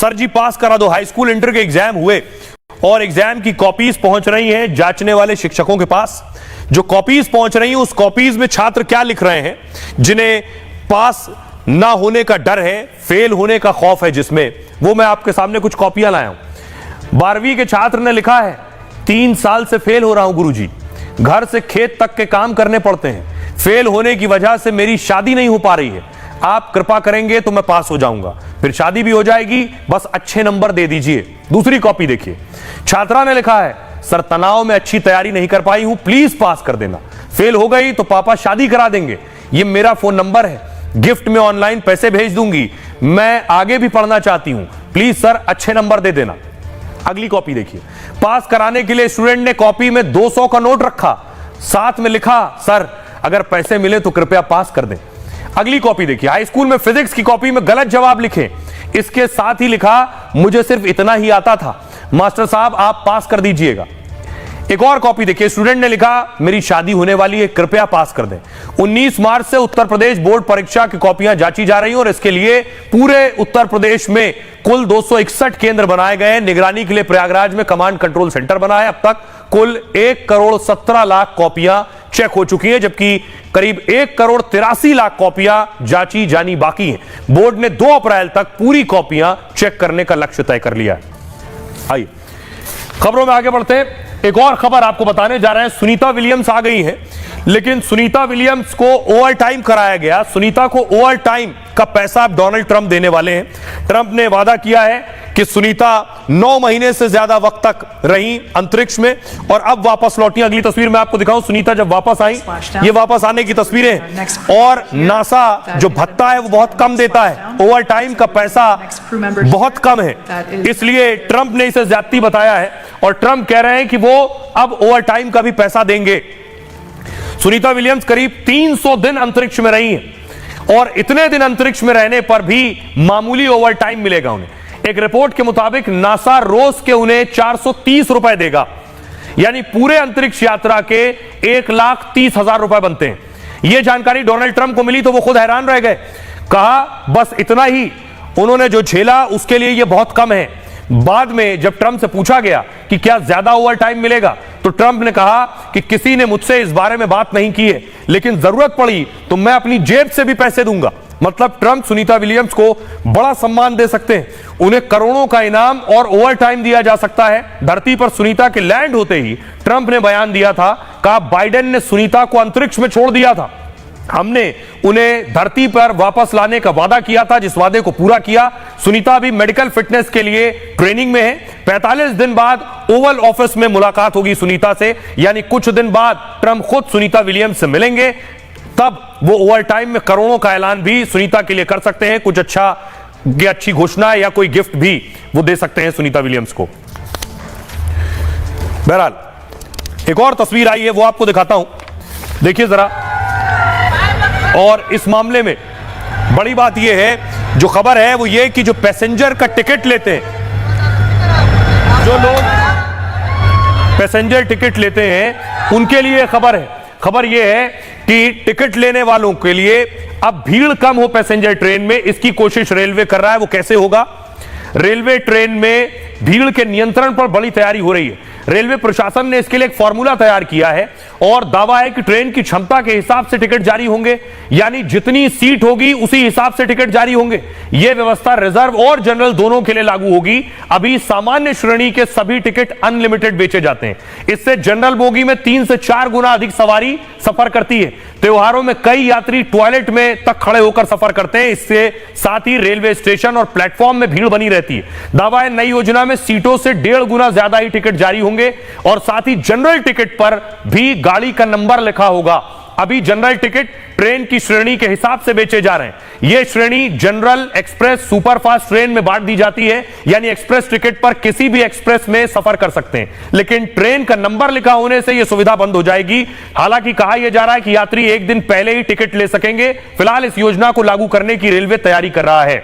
Sir जी पास करा दो। High school inter के एग्जाम हुए और एग्जाम की कॉपीज पहुंच रही हैं जांचने वाले शिक्षकों के पास। जो कॉपीज पहुंच रही हैं उस कॉपीज में छात्र क्या लिख रहे हैं, जिन्हें पास ना होने का डर है, फेल होने का खौफ है, जिसमें वो मैं आपके सामने कुछ कॉपियां लाया हूं। 12वीं के छात्र ने लिखा है 3 साल से फेल हो रहा हूं गुरुजी, घर से खेत तक के काम करने पड़ते हैं, फेल होने की वजह से मेरी शादी नहीं हो पा रही है, आप कृपा करेंगे तो मैं पास हो जाऊंगा, फिर शादी भी हो जाएगी, बस अच्छे नंबर दे दीजिए। दूसरी कॉपी देखिए, छात्रा ने लिखा है सर तनाव में अच्छी तैयारी नहीं कर पाई हूं, प्लीज पास कर देना, फेल हो गई तो पापा शादी करा देंगे, ये मेरा फोन नंबर है, गिफ्ट में ऑनलाइन पैसे भेज दूंगी, मैं आगे भी पढ़ना चाहती हूं, प्लीज सर अच्छे नंबर दे देना। अगली कॉपी देखिए, पास कराने के लिए स्टूडेंट ने कॉपी में 200 का नोट रखा, साथ में लिखा सर अगर पैसे मिले तो कृपया पास कर दें। अगली कॉपी देखिए, हाई स्कूल में फिजिक्स की कॉपी में गलत जवाब लिखे, इसके साथ ही लिखा मुझे सिर्फ इतना ही आता था, मास्टर साहब आप पास कर दीजिएगा। एक और कॉपी देखिए, स्टूडेंट ने लिखा मेरी शादी होने वाली है, कृपया पास कर दें। 19 मार्च से उत्तर प्रदेश बोर्ड परीक्षा की कॉपियां जांची जा रही हैं और इसके लिए पूरे उत्तर प्रदेश में कुल 261 केंद्र बनाए गए हैं। निगरानी के लिए प्रयागराज में कमांड कंट्रोल सेंटर बना है। अब तक कुल 1 करोड़ 17 लाख कॉपियां चेक हो चुकी हैं, जबकि करीब 1 करोड़ 83 लाख कॉपियां जांची जानी बाकी हैं। बोर्ड ने 2 अप्रैल तक पूरी कॉपियां चेक करने का लक्ष्य तय कर लिया है। आइए खबरों में आगे बढ़ते हैं। एक और खबर आपको बताने जा रहे हैं, सुनीता विलियम्स आ गई हैं, लेकिन सुनीता विलियम्स को ओवर टाइम कराया गया। सुनीता को ओवर टाइम का पैसा अब डोनाल्ड ट्रंप देने वाले हैं। ट्रंप ने वादा किया है कि सुनीता 9 महीने से ज्यादा वक्त तक रही अंतरिक्ष में और अब वापस लौटी। अगली तस्वीर मैं आपको दिखाऊं, सुनीता जब वापस आई, ये वापस आने की तस्वीरें। और नासा जो भत्ता है वो बहुत कम देता है, ओवर टाइम का पैसा बहुत कम है, इसलिए ट्रंप ने इसे ज्यादती बताया है और ट्रंप कह रहे हैं कि वो अब ओवर टाइम का भी पैसा देंगे। सुनीता विलियम्स करीब 300 दिन अंतरिक्ष में रही हैं और इतने दिन अंतरिक्ष में रहने पर भी मामूली ओवर टाइम मिलेगा उन्हें। एक रिपोर्ट के मुताबिक नासा रोज के उन्हें 430 रुपए देगा, यानी पूरे अंतरिक्ष यात्रा के 1,30,000 रुपए बनते हैं। यह जानकारी डोनाल्ड ट्रंप को मिली तो वो खुद हैरान रह गए, कहा बस इतना ही उन्होंने जो झेला उसके लिए यह बहुत कम है। बाद में जब ट्रंप से पूछा गया कि क्या ज्यादा ओवर टाइम मिलेगा, तो ट्रंप ने कहा कि किसी ने मुझसे इस बारे में बात नहीं की है, लेकिन जरूरत पड़ी तो मैं अपनी जेब से भी पैसे दूंगा। मतलब ट्रंप सुनीता विलियम्स को बड़ा सम्मान दे सकते हैं, उन्हें करोड़ों का इनाम और ओवर टाइम दिया जा सकता है। धरती पर सुनीता के लैंड होते ही ट्रंप ने बयान दिया था, कहा बाइडेन ने सुनीता को अंतरिक्ष में छोड़ दिया था, हमने उन्हें धरती पर वापस लाने का वादा किया था, जिस वादे को पूरा किया। सुनीता भी मेडिकल फिटनेस के लिए ट्रेनिंग में है। 45 दिन बाद ओवल ऑफिस में मुलाकात होगी सुनीता से, यानी कुछ दिन बाद ट्रंप खुद सुनीता विलियम्स से मिलेंगे, तब वो ओवर टाइम में करोड़ों का ऐलान भी सुनीता के लिए कर सकते हैं। कुछ अच्छी घोषणा या कोई गिफ्ट भी वो दे सकते हैं सुनीता विलियम्स को। बहरहाल एक और तस्वीर आई है, वो आपको दिखाता हूं, देखिए जरा। और इस मामले में बड़ी बात यह है, जो खबर है वो ये कि जो पैसेंजर का टिकट लेते हैं, जो लोग पैसेंजर टिकट लेते हैं उनके लिए खबर है। खबर यह है कि टिकट लेने वालों के लिए अब भीड़ कम हो पैसेंजर ट्रेन में, इसकी कोशिश रेलवे कर रहा है। वो कैसे होगा? रेलवे ट्रेन में भीड़ के नियंत्रण पर बड़ी तैयारी हो रही है। रेलवे प्रशासन ने इसके लिए एक फॉर्मूला तैयार किया है और दावा है कि ट्रेन की क्षमता के हिसाब से टिकट जारी होंगे, यानी जितनी सीट होगी उसी हिसाब से टिकट जारी होंगे। यह व्यवस्था रिजर्व और जनरल दोनों के लिए लागू होगी। अभी सामान्य श्रेणी के सभी टिकट अनलिमिटेड बेचे जाते हैं, इससे जनरल बोगी में 3 से 4 गुना अधिक सवारी सफर करती है। त्योहारों में कई यात्री टॉयलेट में तक खड़े होकर सफर करते हैं, इससे साथ ही रेलवे स्टेशन और प्लेटफॉर्म में भीड़ बनी रहती है। दावा है नई योजना में सीटों से 1.5 गुना ज्यादा ही टिकट जारी होंगे और साथ ही जनरल टिकट पर भी गाड़ी का नंबर लिखा होगा। अभी जनरल टिकट ट्रेन की श्रेणी के हिसाब से बेचे जा रहे हैं। यह श्रेणी जनरल, एक्सप्रेस, सुपरफास्ट ट्रेन में बांट दी जाती है, यानी एक्सप्रेस टिकट पर किसी भी एक्सप्रेस में सफर कर सकते हैं, लेकिन ट्रेन का नंबर लिखा होने से यह सुविधा बंद हो जाएगी। हालांकि कहा यह जा रहा है कि यात्री एक दिन पहले ही टिकट ले सकेंगे। फिलहाल इस योजना को लागू करने की रेलवे तैयारी कर रहा है।